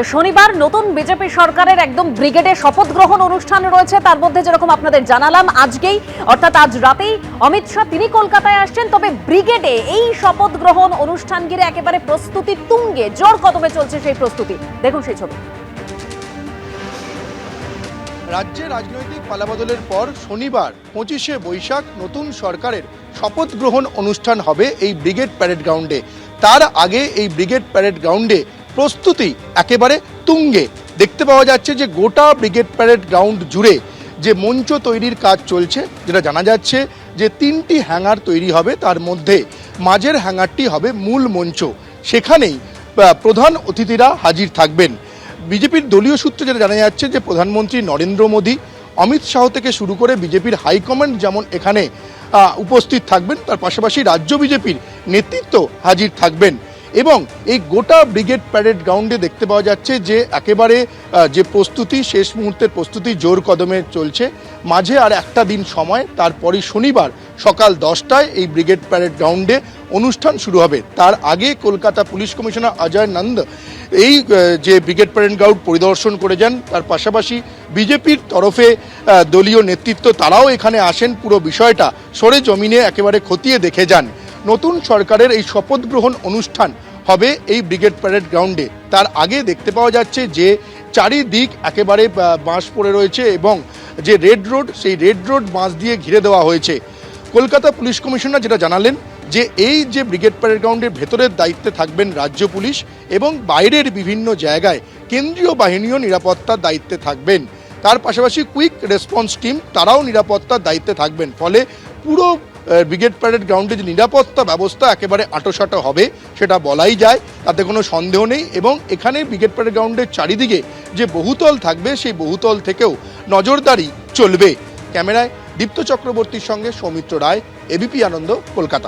শনিবার নতুন বিজেপি সরকারের একদম ব্রিগেডে শপথ গ্রহণ অনুষ্ঠান রয়েছে। তার মধ্যে যেরকম আপনাদের জানালাম, আজকেই অর্থাৎ আজ রাতেই অমিত শাহ তিনি কলকাতায় আসছেন। তবে ব্রিগেডে এই শপথ গ্রহণ অনুষ্ঠান ঘিরে একেবারে প্রস্তুতি তুঙ্গে, জোর কদমে চলছে সেই প্রস্তুতি। দেখুন সেই ছবি। রাজ্যে রাজনৈতিক পালাবদলের পর শনিবার 25শে বৈশাখ নতুন সরকারের শপথ গ্রহণ অনুষ্ঠান হবে এই ব্রিগেড প্যারেড গ্রাউন্ডে। তার আগে এই ব্রিগেড প্যারেড গ্রাউন্ডে প্রস্তুতি একেবারে তুঙ্গে। দেখতে পাওয়া যাচ্ছে যে গোটা ব্রিগেড প্যারেড গ্রাউন্ড জুড়ে যে মঞ্চ তৈরির কাজ চলছে, যেটা জানা যাচ্ছে যে 3টি হ্যাঙ্গার তৈরি হবে, তার মধ্যে মাঝের হ্যাঙ্গারটি হবে মূল মঞ্চ। সেখানেই প্রধান অতিথিরা হাজির থাকবেন। বিজেপির দলীয় সূত্রে যেটা জানা যাচ্ছে যে প্রধানমন্ত্রী নরেন্দ্র মোদী, অমিত শাহ থেকে শুরু করে বিজেপির হাইকমান্ড যেমন এখানে উপস্থিত থাকবেন, তার পাশাপাশি রাজ্য বিজেপির নেতৃত্ব হাজির থাকবেন। এবং এই গোটা ব্রিগেড প্যারেড গ্রাউন্ডে দেখতে পাওয়া যাচ্ছে যে একেবারে যে প্রস্তুতি, শেষ মুহূর্তের প্রস্তুতি জোর কদমে চলছে। মাঝে আর একটা দিন সময়, তারপরই শনিবার সকাল 10টায় এই ব্রিগেড প্যারেড গ্রাউন্ডে অনুষ্ঠান শুরু হবে। তার আগে কলকাতা পুলিশ কমিশনার অজয় নন্দ এই যে ব্রিগেড প্যারেড গ্রাউন্ড পরিদর্শন করে যান। তার পাশাপাশি বিজেপির তরফে দলীয় নেতৃত্ব তারাও এখানে আসেন, পুরো বিষয়টা সরে জমিনে একেবারে খতিয়ে দেখে যান। নতুন সরকারের এই শপথ গ্রহণ অনুষ্ঠান হবে এই ব্রিগেড প্যারেড গ্রাউন্ডে। তার আগে দেখতে পাওয়া যাচ্ছে যে চারিদিক একেবারে বাঁশ পড়ে রয়েছে এবং যে রেড রোড, সেই রেড রোড বাঁশ দিয়ে ঘিরে দেওয়া হয়েছে। কলকাতা পুলিশ কমিশনার যেটা জানালেন যে এই যে ব্রিগেড প্যারেড গ্রাউন্ডের ভেতরের দায়িত্বে থাকবেন রাজ্য পুলিশ এবং বাইরের বিভিন্ন জায়গায় কেন্দ্রীয় বাহিনীও নিরাপত্তার দায়িত্বে থাকবেন। তার পাশাপাশি কুইক রেসপন্স টিম তারাও নিরাপত্তার দায়িত্বে থাকবেন। ফলে পুরো ব্রিগেড প্যারেড গ্রাউন্ডে যে নিরাপত্তা ব্যবস্থা একেবারে আঁটোসাঁটো হবে সেটা বলাই যায়, তাতে কোনো সন্দেহ নেই। এবং এখানে ব্রিগেড প্যারেড গ্রাউন্ডের চারিদিকে যে বহুতল থাকবে, সেই বহুতল থেকেও নজরদারি চলবে। ক্যামেরায় দীপ্ত চক্রবর্তীর সঙ্গে সৌমিত্র রায়, এবিপি আনন্দ, কলকাতা।